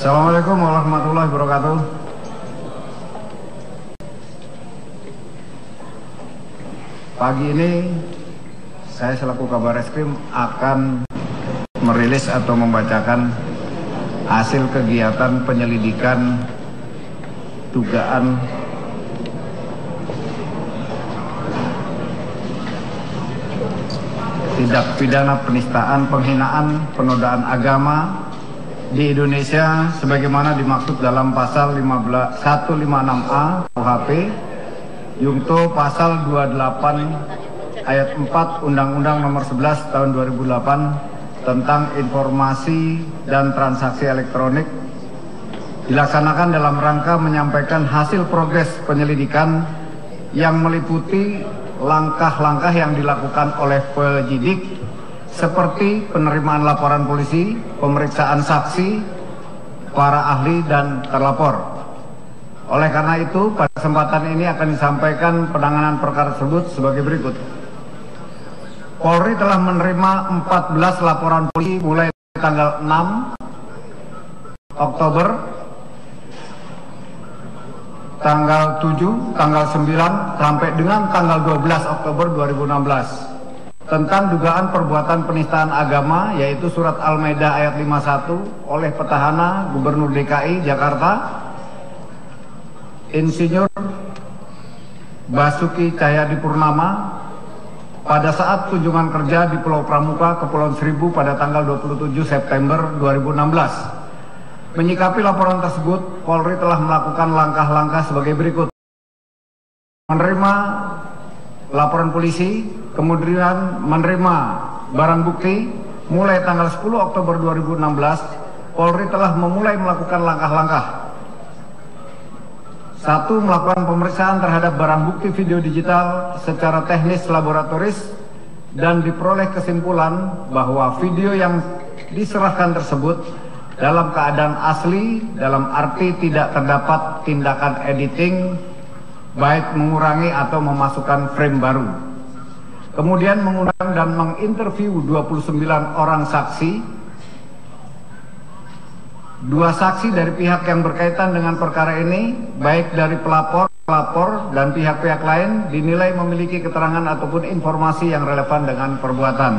Assalamualaikum warahmatullahi wabarakatuh. Pagi ini saya selaku Kabar Reskrim akan merilis atau membacakan hasil kegiatan penyelidikan dugaan tindak pidana penistaan, penghinaan, penodaan agama di Indonesia sebagaimana dimaksud dalam pasal 156A KUHP Yungto pasal 28 ayat 4 Undang-Undang Nomor 11 Tahun 2008 tentang informasi dan transaksi elektronik, dilaksanakan dalam rangka menyampaikan hasil progres penyelidikan yang meliputi langkah-langkah yang dilakukan oleh penyidik seperti penerimaan laporan polisi, pemeriksaan saksi, para ahli dan terlapor. Oleh karena itu, pada kesempatan ini akan disampaikan penanganan perkara tersebut sebagai berikut. Polri telah menerima 14 laporan polisi mulai tanggal 6 Oktober, tanggal 7, tanggal 9, sampai dengan tanggal 12 Oktober 2016 tentang dugaan perbuatan penistaan agama, yaitu surat Al-Maidah ayat 51 oleh petahana Gubernur DKI Jakarta Insinyur Basuki Cahayapurnama pada saat kunjungan kerja di Pulau Pramuka, Kepulauan Seribu pada tanggal 27 September 2016. Menyikapi laporan tersebut, Polri telah melakukan langkah-langkah sebagai berikut. Menerima laporan polisi, kemudian menerima barang bukti. Mulai tanggal 10 Oktober 2016, Polri telah memulai melakukan langkah-langkah. 1. Melakukan pemeriksaan terhadap barang bukti video digital secara teknis laboratoris dan diperoleh kesimpulan bahwa video yang diserahkan tersebut dalam keadaan asli, dalam arti tidak terdapat tindakan editing, baik mengurangi atau memasukkan frame baru. Kemudian mengundang dan menginterview 29 orang saksi. 2 saksi dari pihak yang berkaitan dengan perkara ini, baik dari pelapor, dan pihak-pihak lain, dinilai memiliki keterangan ataupun informasi yang relevan dengan perbuatan.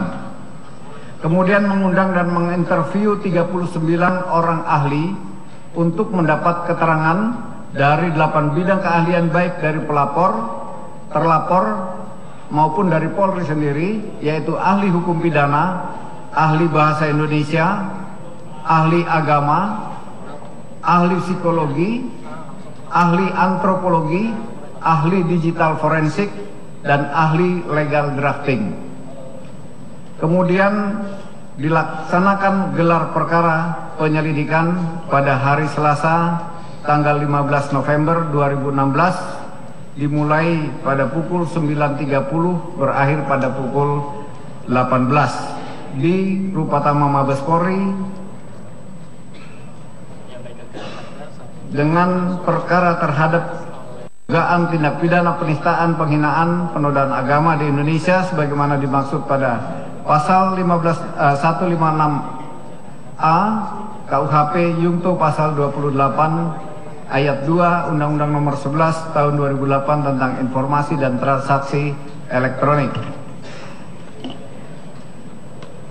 Kemudian mengundang dan menginterview 39 orang ahli untuk mendapat keterangan dari 8 bidang keahlian, baik dari pelapor, terlapor, maupun dari Polri sendiri, yaitu ahli hukum pidana, ahli bahasa Indonesia, ahli agama, ahli psikologi, ahli antropologi, ahli digital forensik, dan ahli legal drafting. Kemudian dilaksanakan gelar perkara penyelidikan pada hari Selasa tanggal 15 November 2016 dimulai pada pukul 9.30 berakhir pada pukul 18 di Rupatama Mabes Polri dengan perkara terhadap dugaan tindak pidana penistaan, penghinaan, penodaan agama di Indonesia sebagaimana dimaksud pada pasal 156A KUHP Yungto pasal 28 ayat 2 Undang-Undang Nomor 11 Tahun 2008 tentang informasi dan transaksi elektronik.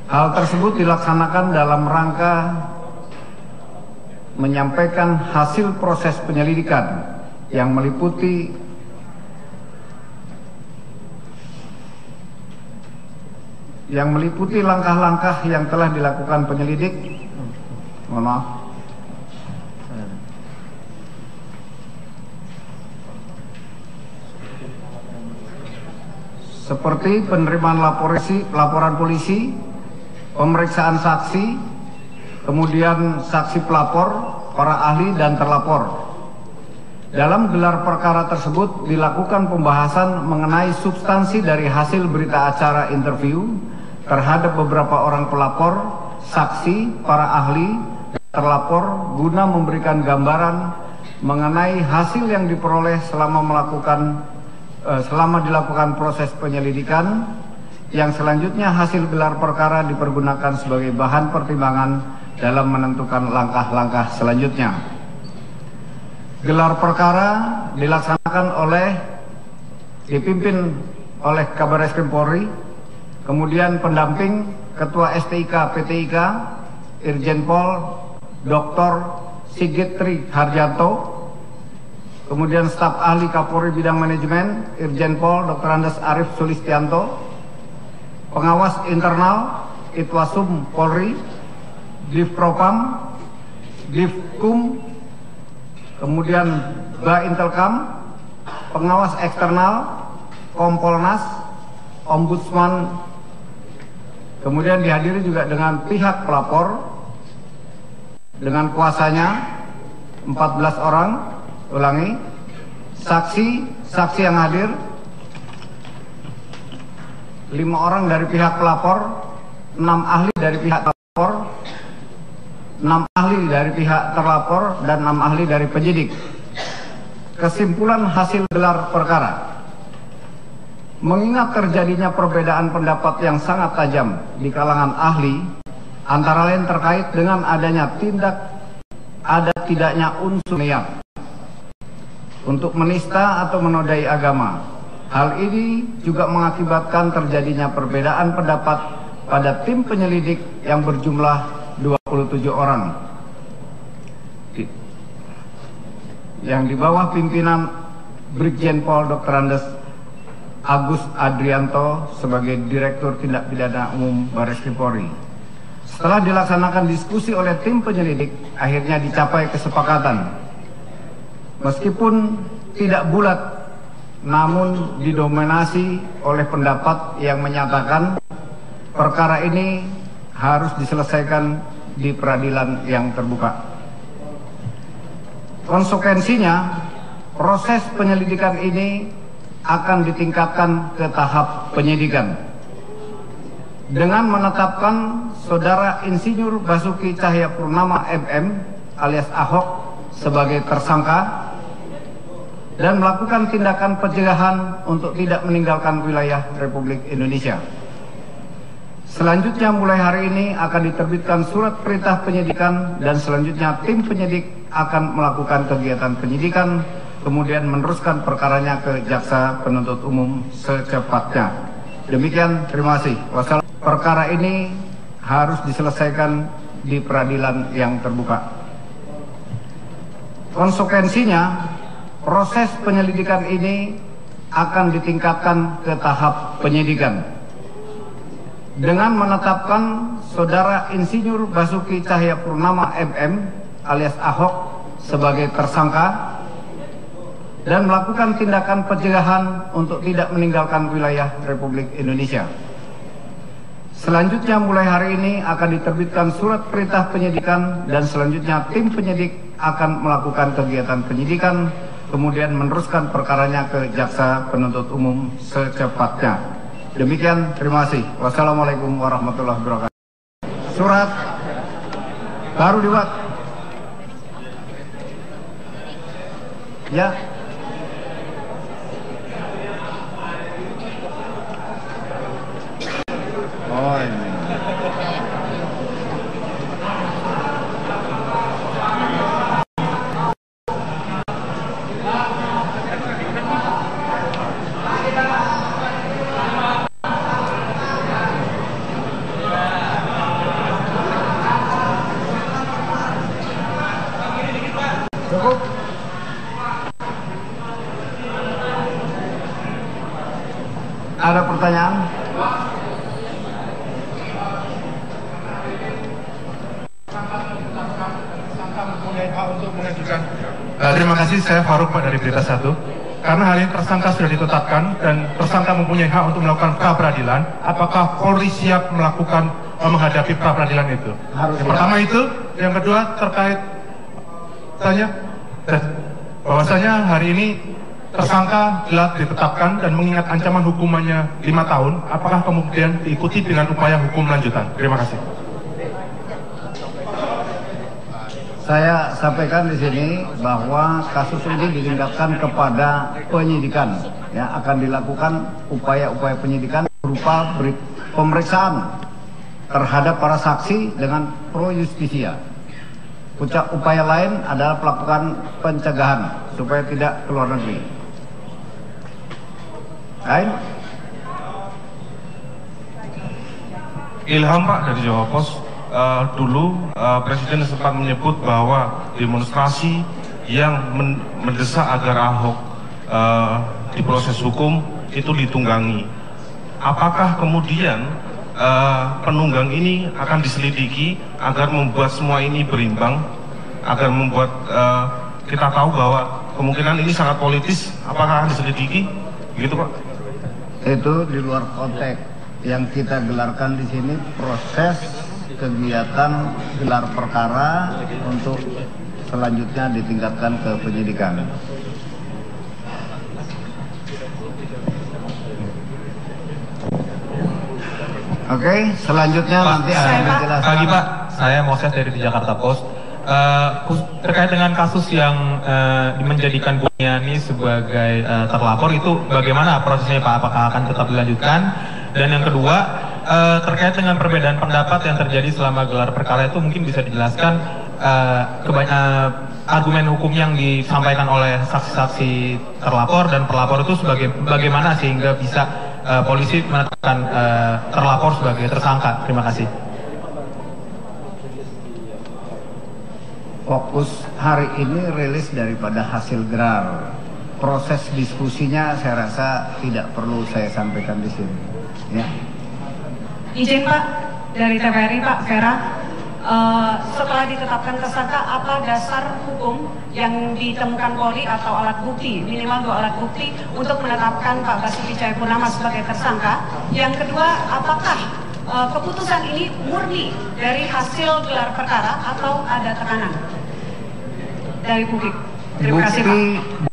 Hal tersebut dilaksanakan dalam rangka menyampaikan hasil proses penyelidikan yang meliputi langkah-langkah yang telah dilakukan penyelidik. Mohon maaf. Seperti penerimaan laporan polisi, pemeriksaan saksi, kemudian saksi pelapor, para ahli dan terlapor. Dalam gelar perkara tersebut dilakukan pembahasan mengenai substansi dari hasil berita acara interview terhadap beberapa orang pelapor, saksi, para ahli, dan terlapor guna memberikan gambaran mengenai hasil yang diperoleh selama dilakukan proses penyelidikan, yang selanjutnya hasil gelar perkara dipergunakan sebagai bahan pertimbangan dalam menentukan langkah-langkah selanjutnya. Gelar perkara dipimpin oleh Kabar Eskrim Polri, kemudian pendamping Ketua STIK PTIK Irjen Pol Dr. Sigit Tri Harjanto, kemudian staf ahli Kapolri bidang manajemen Irjen Pol Dr. Andes Arif Sulistianto, pengawas internal Itwasum Polri, Divpropam, Divkum, kemudian Baintelkam, pengawas eksternal Kompolnas, Ombudsman, kemudian dihadiri juga dengan pihak pelapor dengan kuasanya 14 orang, saksi yang hadir 5 orang dari pihak pelapor, 6 ahli dari pihak pelapor, 6 ahli dari pihak terlapor, dan 6 ahli dari penyidik. Kesimpulan hasil gelar perkara: mengingat terjadinya perbedaan pendapat yang sangat tajam di kalangan ahli, antara lain terkait dengan adanya tidaknya unsur niat untuk menista atau menodai agama. Hal ini juga mengakibatkan terjadinya perbedaan pendapat pada tim penyelidik yang berjumlah 27 orang yang di bawah pimpinan Brigjen Pol Dr. Andes Agus Adrianto sebagai Direktur Tindak Pidana Umum Bareskrim Polri. Setelah dilaksanakan diskusi oleh tim penyelidik, akhirnya dicapai kesepakatan. Meskipun tidak bulat, namun didominasi oleh pendapat yang menyatakan perkara ini harus diselesaikan di peradilan yang terbuka. Konsekuensinya, proses penyelidikan ini akan ditingkatkan ke tahap penyidikan dengan menetapkan Saudara Insinyur Basuki Cahayapurnama MM alias Ahok sebagai tersangka dan melakukan tindakan pencegahan untuk tidak meninggalkan wilayah Republik Indonesia. Selanjutnya mulai hari ini akan diterbitkan surat perintah penyidikan dan selanjutnya tim penyidik akan melakukan kegiatan penyidikan, kemudian meneruskan perkaranya ke Jaksa Penuntut Umum secepatnya. Demikian, terima kasih. Wassalamualaikum. Perkara ini harus diselesaikan di peradilan yang terbuka. Konsekuensinya, proses penyelidikan ini akan ditingkatkan ke tahap penyidikan dengan menetapkan Saudara Insinyur Basuki Cahayapurnama MM alias Ahok sebagai tersangka dan melakukan tindakan pencegahan untuk tidak meninggalkan wilayah Republik Indonesia. Selanjutnya mulai hari ini akan diterbitkan surat perintah penyidikan dan selanjutnya tim penyidik akan melakukan kegiatan penyidikan, kemudian meneruskan perkaranya ke Jaksa Penuntut Umum secepatnya. Demikian, terima kasih. Wassalamualaikum warahmatullahi wabarakatuh. Surat baru dibuat. Ya. Oh, ini. Cukup. Ada pertanyaan? Terima kasih, saya Faruk Pak dari Berita 1. Karena hari ini tersangka sudah ditetapkan dan tersangka mempunyai hak untuk melakukan pra-peradilan, apakah Polri siap melakukan menghadapi pra-peradilan itu? Yang pertama itu, yang kedua terkait bahwasanya hari ini tersangka telah ditetapkan dan mengingat ancaman hukumannya 5 tahun, apakah kemudian diikuti dengan upaya hukum lanjutan? Terima kasih. Saya sampaikan di sini bahwa kasus ini ditingkatkan kepada penyidikan, ya, akan dilakukan upaya-upaya penyidikan berupa pemeriksaan terhadap para saksi dengan pro justisia. Upaya lain adalah melakukan pencegahan supaya tidak keluar negeri. Lain? Ilham Pak dari Jawa Pos. Dulu Presiden sempat menyebut bahwa demonstrasi yang mendesak agar Ahok diproses hukum itu ditunggangi. Apakah kemudian penunggang ini akan diselidiki agar membuat semua ini berimbang, agar membuat kita tahu bahwa kemungkinan ini sangat politis? Apakah akan diselidiki? Gitu Pak? Itu di luar konteks. Yang kita gelarkan di sini proses kegiatan gelar perkara untuk selanjutnya ditingkatkan ke penyidikan. Oke, selanjutnya Pak, nanti akan dijelaskan. Pagi Pak, saya Moses dari Jakarta Post. Terkait dengan kasus yang menjadikan Buniani sebagai terlapor, itu bagaimana prosesnya Pak? Apakah akan tetap dilanjutkan? Dan yang kedua, terkait dengan perbedaan pendapat yang terjadi selama gelar perkara itu, mungkin bisa dijelaskan argumen hukum yang disampaikan oleh saksi-saksi terlapor dan pelapor itu bagaimana sehingga bisa polisi menetapkan terlapor sebagai tersangka. Terima kasih. Fokus hari ini rilis daripada hasil gelar. Proses diskusinya saya rasa tidak perlu saya sampaikan di sini. Ya. Izin Pak, dari TVRI Pak Vera, setelah ditetapkan tersangka, apa dasar hukum yang ditemukan Polri atau alat bukti, minimal 2 alat bukti untuk menetapkan Pak Basuki Cahayapurnama sebagai tersangka? Yang kedua, apakah keputusan ini murni dari hasil gelar perkara atau ada tekanan dari publik? Terima kasih Pak.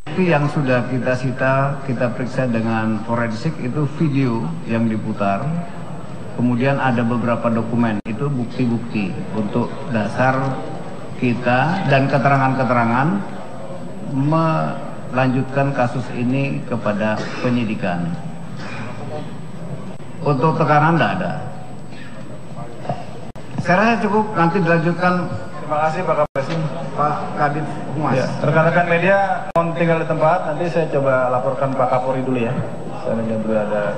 Bukti yang sudah kita sita, kita periksa dengan forensik itu video yang diputar. Kemudian ada beberapa dokumen, itu bukti-bukti untuk dasar kita dan keterangan-keterangan melanjutkan kasus ini kepada penyidikan. Untuk tekanan tidak ada. Saya rasa cukup, nanti dilanjutkan. Terima kasih Pak Kapolres. Pak Kadif Humas. Ya, rekan-rekan media mohon tinggal di tempat, nanti saya coba laporkan Pak Kapolri dulu ya. Saya ingin dulu ada.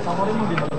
Kapolri mau dibantu.